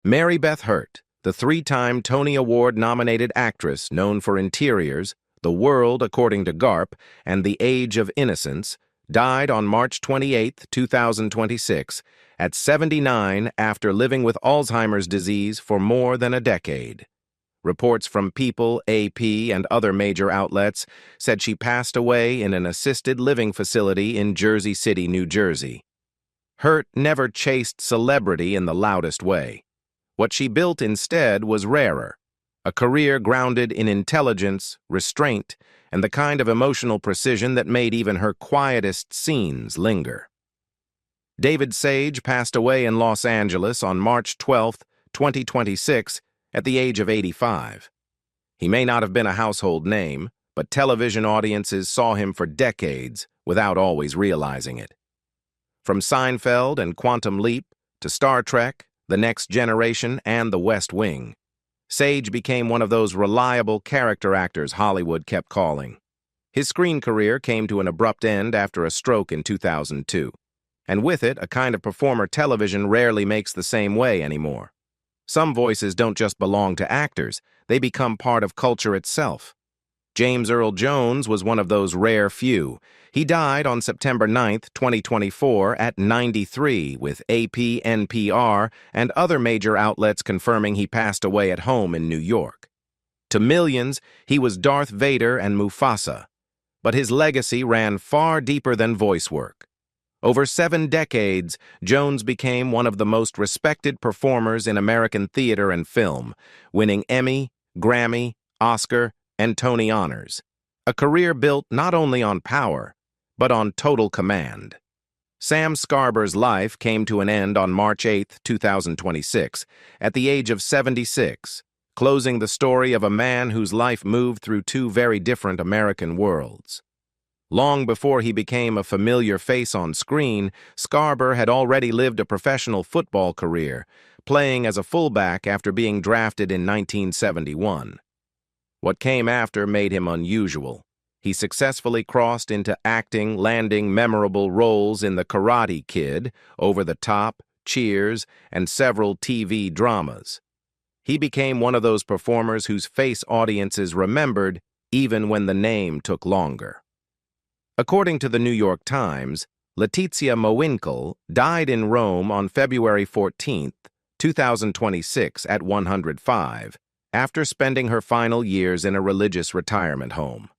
Mary Beth Hurt, the three-time Tony Award-nominated actress known for Interiors, The World According to Garp, and The Age of Innocence, died on March 28, 2026, at 79 after living with Alzheimer's disease for more than a decade. Reports from People, AP, and other major outlets said she passed away in an assisted living facility in Jersey City, New Jersey. Hurt never chased celebrity in the loudest way. What she built instead was rarer, a career grounded in intelligence, restraint, and the kind of emotional precision that made even her quietest scenes linger. David Sage passed away in Los Angeles on March 12, 2026, at the age of 85. He may not have been a household name, but television audiences saw him for decades without always realizing it. From Seinfeld and Quantum Leap to Star Trek, The Next Generation, and The West Wing, Sage became one of those reliable character actors Hollywood kept calling. His screen career came to an abrupt end after a stroke in 2002, and with it, a kind of performer television rarely makes the same way anymore. Some voices don't just belong to actors, they become part of culture itself. James Earl Jones was one of those rare few. He died on September 9, 2024, at 93, with AP, NPR, and other major outlets confirming he passed away at home in New York. To millions, he was Darth Vader and Mufasa, but his legacy ran far deeper than voice work. Over 7 decades, Jones became one of the most respected performers in American theater and film, winning Emmy, Grammy, Oscar, and Tony honors, a career built not only on power, but on total command. Sam Scarber's life came to an end on March 8, 2026, at the age of 76, closing the story of a man whose life moved through 2 very different American worlds. Long before he became a familiar face on screen, Scarber had already lived a professional football career, playing as a fullback after being drafted in 1971. What came after made him unusual. He successfully crossed into acting, landing memorable roles in The Karate Kid, Over the Top, Cheers, and several TV dramas. He became one of those performers whose face audiences remembered even when the name took longer. According to the New York Times, Letizia Mowinckel died in Rome on February 14, 2026 at 105, after spending her final years in a religious retirement home.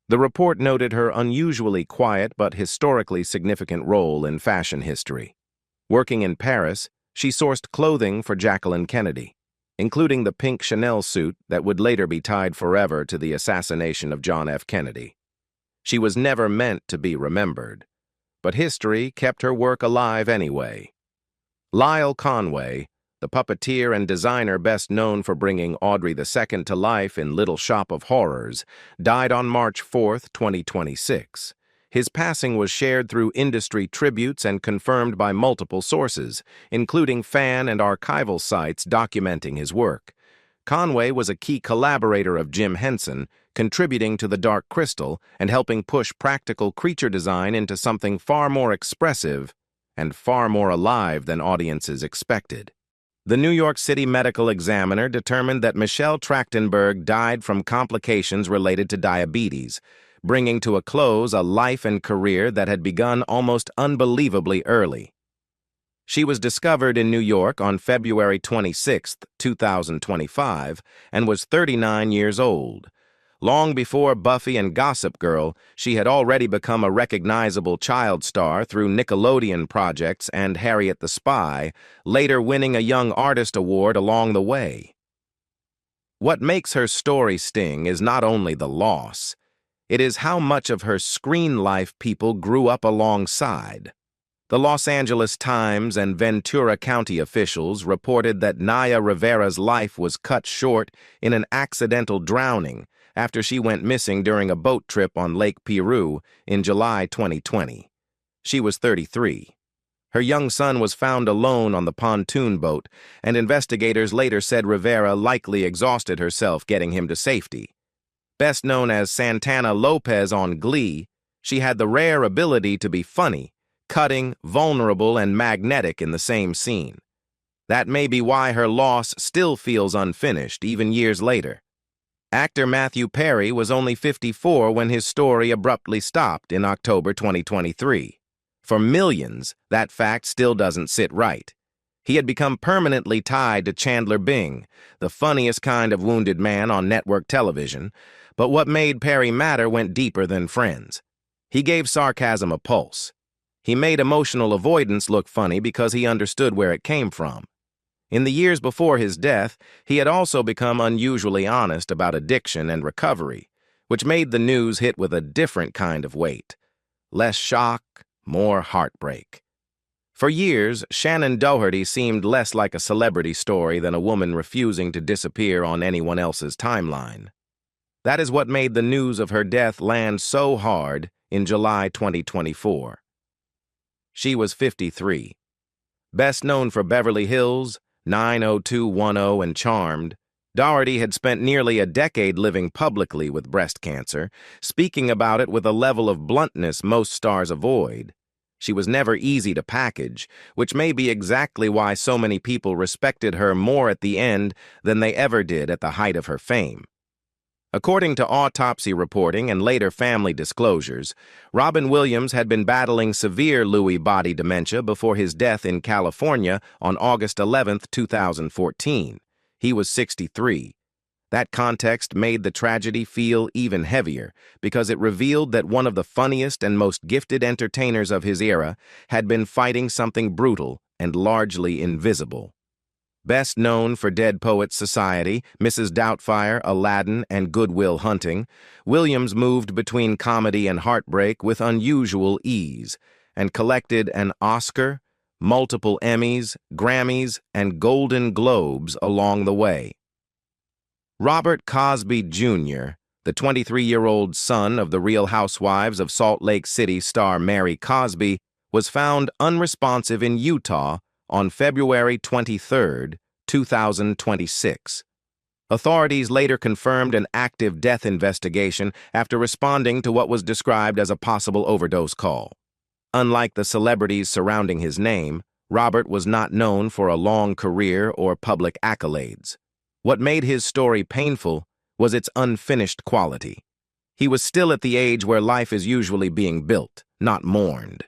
The report noted her unusually quiet but historically significant role in fashion history. Working in Paris, she sourced clothing for Jacqueline Kennedy, including the pink Chanel suit that would later be tied forever to the assassination of John F. Kennedy. She was never meant to be remembered, but history kept her work alive anyway. Lyle Conway, the puppeteer and designer best known for bringing Audrey II to life in Little Shop of Horrors, died on March 4, 2026. His passing was shared through industry tributes and confirmed by multiple sources, including fan and archival sites documenting his work. Conway was a key collaborator of Jim Henson, contributing to The Dark Crystal and helping push practical creature design into something far more expressive and far more alive than audiences expected. The New York City Medical Examiner determined that Michelle Trachtenberg died from complications related to diabetes, bringing to a close a life and career that had begun almost unbelievably early. She was discovered in New York on February 26, 2025, and was 39 years old. Long before Buffy and Gossip Girl, she had already become a recognizable child star through Nickelodeon projects and Harriet the Spy, later winning a Young Artist Award along the way. What makes her story sting is not only the loss, it is how much of her screen life people grew up alongside. The Los Angeles Times and Ventura County officials reported that Naya Rivera's life was cut short in an accidental drowning after she went missing during a boat trip on Lake Piru in July 2020. She was 33. Her young son was found alone on the pontoon boat, and investigators later said Rivera likely exhausted herself getting him to safety. Best known as Santana Lopez on Glee, she had the rare ability to be funny, cutting, vulnerable, and magnetic in the same scene. That may be why her loss still feels unfinished, even years later. Actor Matthew Perry was only 54 when his story abruptly stopped in October 2023. For millions, that fact still doesn't sit right. He had become permanently tied to Chandler Bing, the funniest kind of wounded man on network television, but what made Perry matter went deeper than Friends. He gave sarcasm a pulse. He made emotional avoidance look funny because he understood where it came from. In the years before his death, he had also become unusually honest about addiction and recovery, which made the news hit with a different kind of weight. Less shock, more heartbreak. For years, Shannon Doherty seemed less like a celebrity story than a woman refusing to disappear on anyone else's timeline. That is what made the news of her death land so hard in July 2024. She was 53. Best known for Beverly Hills, 90210, and Charmed, Doherty had spent nearly a decade living publicly with breast cancer, speaking about it with a level of bluntness most stars avoid. She was never easy to package, which may be exactly why so many people respected her more at the end than they ever did at the height of her fame. According to autopsy reporting and later family disclosures, Robin Williams had been battling severe Lewy body dementia before his death in California on August 11, 2014. He was 63. That context made the tragedy feel even heavier because it revealed that one of the funniest and most gifted entertainers of his era had been fighting something brutal and largely invisible. Best known for Dead Poets Society, Mrs. Doubtfire, Aladdin, and Good Will Hunting, Williams moved between comedy and heartbreak with unusual ease and collected an Oscar, multiple Emmys, Grammys, and Golden Globes along the way. Robert Cosby Jr., the 23-year-old son of the Real Housewives of Salt Lake City star Mary Cosby, was found unresponsive in Utah on February 23, 2026. Authorities later confirmed an active death investigation after responding to what was described as a possible overdose call. Unlike the celebrities surrounding his name, Robert was not known for a long career or public accolades. What made his story painful was its unfinished quality. He was still at the age where life is usually being built, not mourned.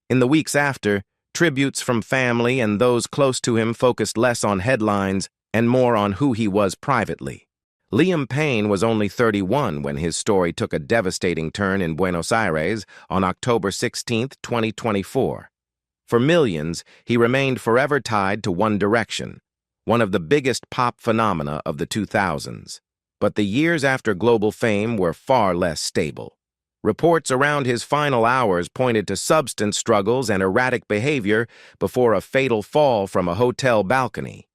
In the weeks after, tributes from family and those close to him focused less on headlines and more on who he was privately. Liam Payne was only 31 when his story took a devastating turn in Buenos Aires on October 16, 2024. For millions, he remained forever tied to One Direction, one of the biggest pop phenomena of the 2000s. But the years after global fame were far less stable. Reports around his final hours pointed to substance struggles and erratic behavior before a fatal fall from a hotel balcony.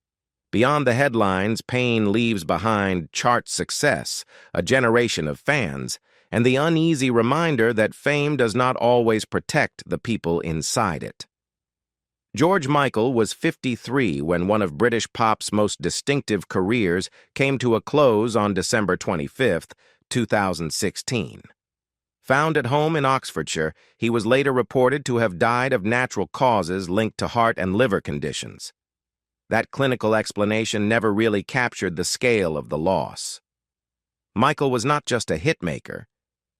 Beyond the headlines, Payne leaves behind chart success, a generation of fans, and the uneasy reminder that fame does not always protect the people inside it. George Michael was 53 when one of British pop's most distinctive careers came to a close on December 25, 2016. Found at home in Oxfordshire, he was later reported to have died of natural causes linked to heart and liver conditions. That clinical explanation never really captured the scale of the loss. Michael was not just a hitmaker,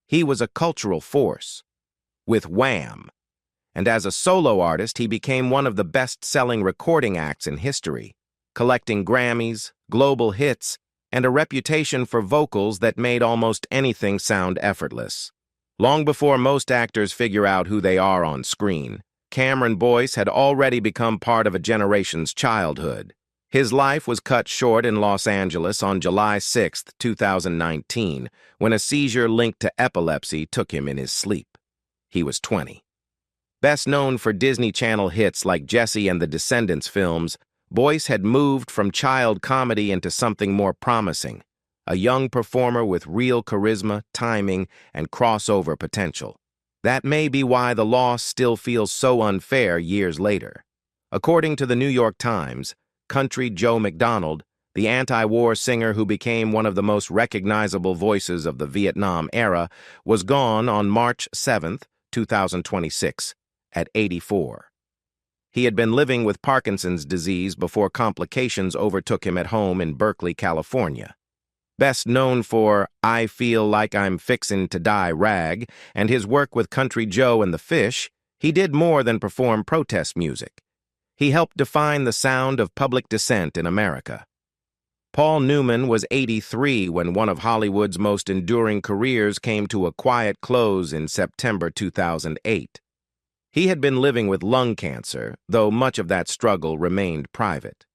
he was a cultural force. With Wham! And as a solo artist, he became one of the best-selling recording acts in history, collecting Grammys, global hits, and a reputation for vocals that made almost anything sound effortless. Long before most actors figure out who they are on screen, Cameron Boyce had already become part of a generation's childhood. His life was cut short in Los Angeles on July 6, 2019, when a seizure linked to epilepsy took him in his sleep. He was 20. Best known for Disney Channel hits like Jessie and the Descendants films, Boyce had moved from child comedy into something more promising, a young performer with real charisma, timing, and crossover potential. That may be why the loss still feels so unfair years later. According to the New York Times, Country Joe McDonald, the anti-war singer who became one of the most recognizable voices of the Vietnam era, was gone on March 7, 2026, at 84. He had been living with Parkinson's disease before complications overtook him at home in Berkeley, California. Best known for I Feel Like I'm Fixin' to Die Rag and his work with Country Joe and the Fish, he did more than perform protest music. He helped define the sound of public dissent in America. Paul Newman was 83 when one of Hollywood's most enduring careers came to a quiet close in September 2008. He had been living with lung cancer, though much of that struggle remained private.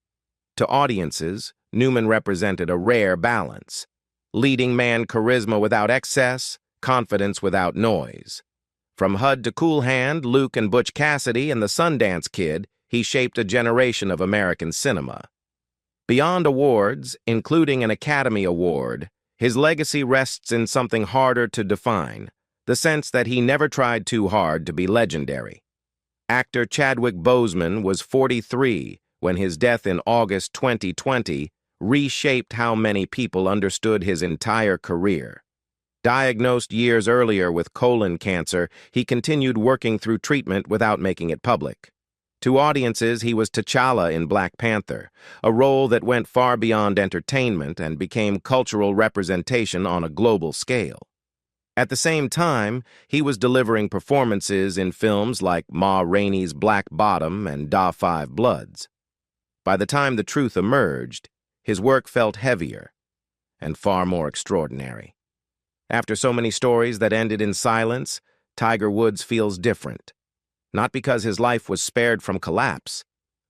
To audiences, Newman represented a rare balance: leading man charisma without excess, confidence without noise. From Hud to Cool Hand, Luke and Butch Cassidy, and the Sundance Kid, he shaped a generation of American cinema. Beyond awards, including an Academy Award, his legacy rests in something harder to define: the sense that he never tried too hard to be legendary. Actor Chadwick Boseman was 43 when his death in August 2020 reshaped how many people understood his entire career. Diagnosed years earlier with colon cancer, he continued working through treatment without making it public. To audiences, he was T'Challa in Black Panther, a role that went far beyond entertainment and became cultural representation on a global scale. At the same time, he was delivering performances in films like Ma Rainey's Black Bottom and Da 5 Bloods. By the time the truth emerged, his work felt heavier and far more extraordinary. After so many stories that ended in silence, Tiger Woods feels different. Not because his life was spared from collapse,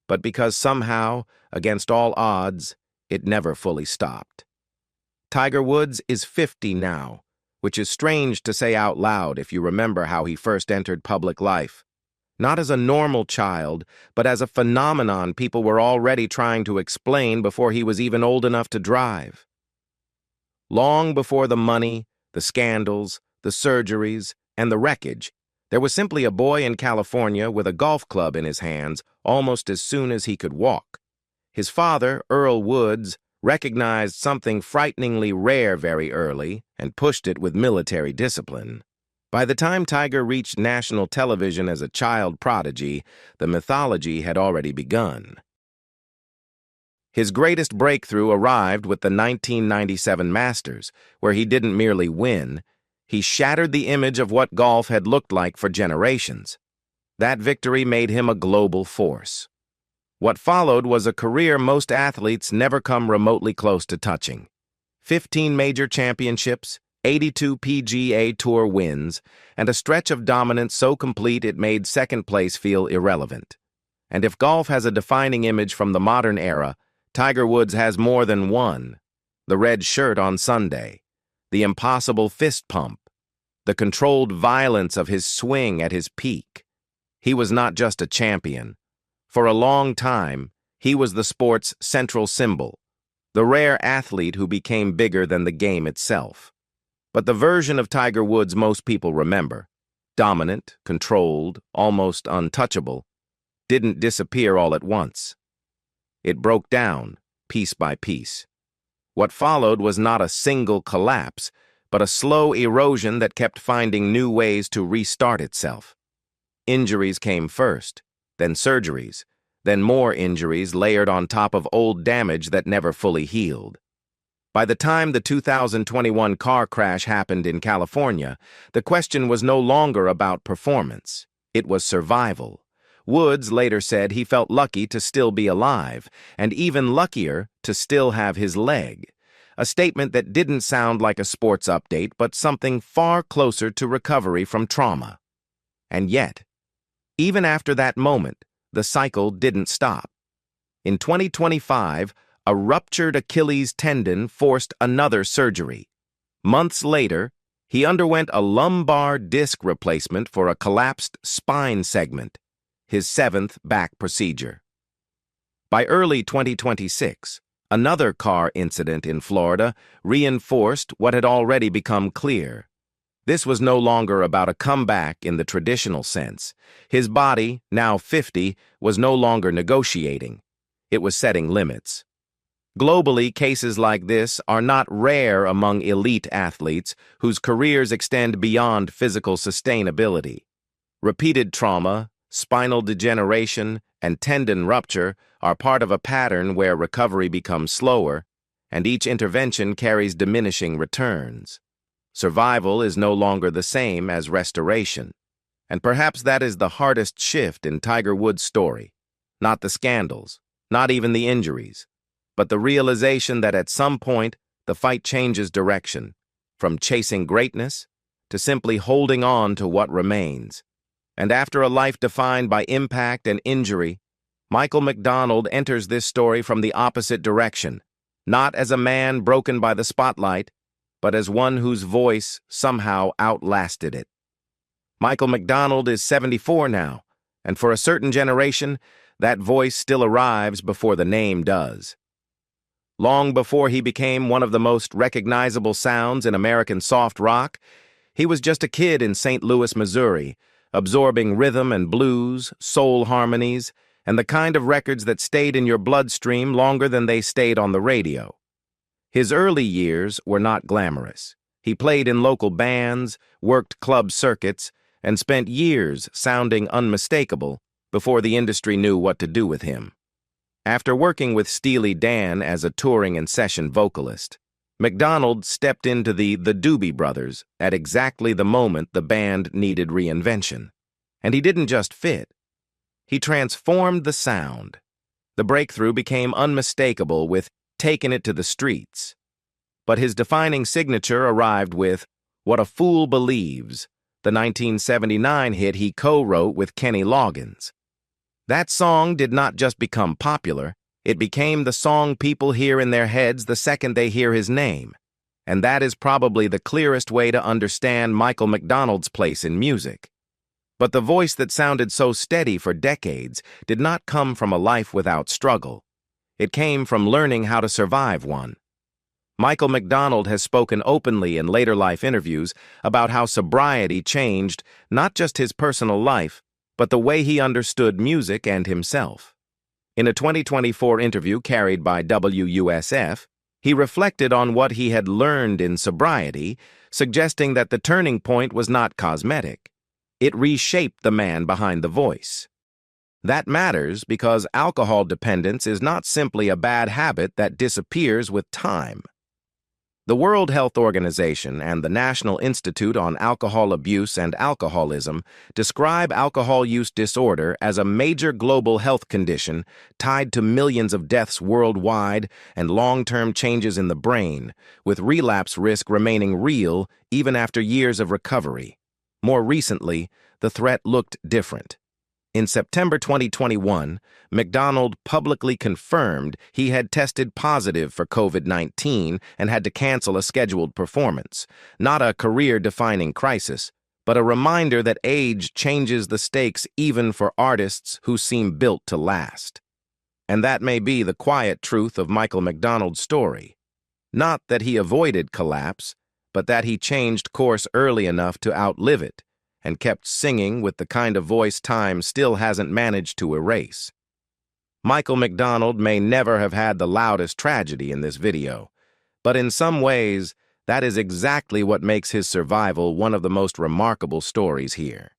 but because somehow, against all odds, it never fully stopped. Tiger Woods is 50 now, which is strange to say out loud if you remember how he first entered public life. Not as a normal child, but as a phenomenon people were already trying to explain before he was even old enough to drive. Long before the money, the scandals, the surgeries, and the wreckage, there was simply a boy in California with a golf club in his hands almost as soon as he could walk. His father, Earl Woods, recognized something frighteningly rare very early and pushed it with military discipline. By the time Tiger reached national television as a child prodigy, the mythology had already begun. His greatest breakthrough arrived with the 1997 Masters, where he didn't merely win, he shattered the image of what golf had looked like for generations. That victory made him a global force. What followed was a career most athletes never come remotely close to touching. 15 major championships, 82 PGA Tour wins, and a stretch of dominance so complete it made second place feel irrelevant. And if golf has a defining image from the modern era, Tiger Woods has more than one: the red shirt on Sunday, the impossible fist pump, the controlled violence of his swing at his peak. He was not just a champion. For a long time, he was the sport's central symbol, the rare athlete who became bigger than the game itself. But the version of Tiger Woods most people remember, dominant, controlled, almost untouchable, didn't disappear all at once. It broke down, piece by piece. What followed was not a single collapse, but a slow erosion that kept finding new ways to restart itself. Injuries came first, then surgeries, then more injuries layered on top of old damage that never fully healed. By the time the 2021 car crash happened in California, the question was no longer about performance. It was survival. Woods later said he felt lucky to still be alive, and even luckier to still have his leg. A statement that didn't sound like a sports update, but something far closer to recovery from trauma. And yet, even after that moment, the cycle didn't stop. In 2025, a ruptured Achilles tendon forced another surgery. Months later, he underwent a lumbar disc replacement for a collapsed spine segment, his 7th back procedure. By early 2026, another car incident in Florida reinforced what had already become clear. This was no longer about a comeback in the traditional sense. His body, now 50, was no longer negotiating. It was setting limits. Globally, cases like this are not rare among elite athletes whose careers extend beyond physical sustainability. Repeated trauma, spinal degeneration, and tendon rupture are part of a pattern where recovery becomes slower, and each intervention carries diminishing returns. Survival is no longer the same as restoration, and perhaps that is the hardest shift in Tiger Woods' story. Not the scandals, not even the injuries, but the realization that at some point the fight changes direction, from chasing greatness to simply holding on to what remains. And after a life defined by impact and injury, Michael McDonald enters this story from the opposite direction, not as a man broken by the spotlight, but as one whose voice somehow outlasted it. Michael McDonald is 74 now, and for a certain generation, that voice still arrives before the name does. Long before he became one of the most recognizable sounds in American soft rock, he was just a kid in St. Louis, Missouri, absorbing rhythm and blues, soul harmonies, and the kind of records that stayed in your bloodstream longer than they stayed on the radio. His early years were not glamorous. He played in local bands, worked club circuits, and spent years sounding unmistakable before the industry knew what to do with him. After working with Steely Dan as a touring and session vocalist, McDonald stepped into the Doobie Brothers at exactly the moment the band needed reinvention. And he didn't just fit. He transformed the sound. The breakthrough became unmistakable with Taking It to the Streets. But his defining signature arrived with What a Fool Believes, the 1979 hit he co-wrote with Kenny Loggins. That song did not just become popular, it became the song people hear in their heads the second they hear his name. And that is probably the clearest way to understand Michael McDonald's place in music. But the voice that sounded so steady for decades did not come from a life without struggle. It came from learning how to survive one. Michael McDonald has spoken openly in later life interviews about how sobriety changed not just his personal life, but the way he understood music and himself. In a 2024 interview carried by WUSF, he reflected on what he had learned in sobriety, suggesting that the turning point was not cosmetic. It reshaped the man behind the voice. That matters because alcohol dependence is not simply a bad habit that disappears with time. The World Health Organization and the National Institute on Alcohol Abuse and Alcoholism describe alcohol use disorder as a major global health condition tied to millions of deaths worldwide and long-term changes in the brain, with relapse risk remaining real even after years of recovery. More recently, the threat looked different. In September 2021, McDonald publicly confirmed he had tested positive for COVID-19 and had to cancel a scheduled performance. Not a career-defining crisis, but a reminder that age changes the stakes even for artists who seem built to last. And that may be the quiet truth of Michael McDonald's story. Not that he avoided collapse, but that he changed course early enough to outlive it, and kept singing with the kind of voice time still hasn't managed to erase. Michael McDonald may never have had the loudest tragedy in this video, but in some ways, that is exactly what makes his survival one of the most remarkable stories here.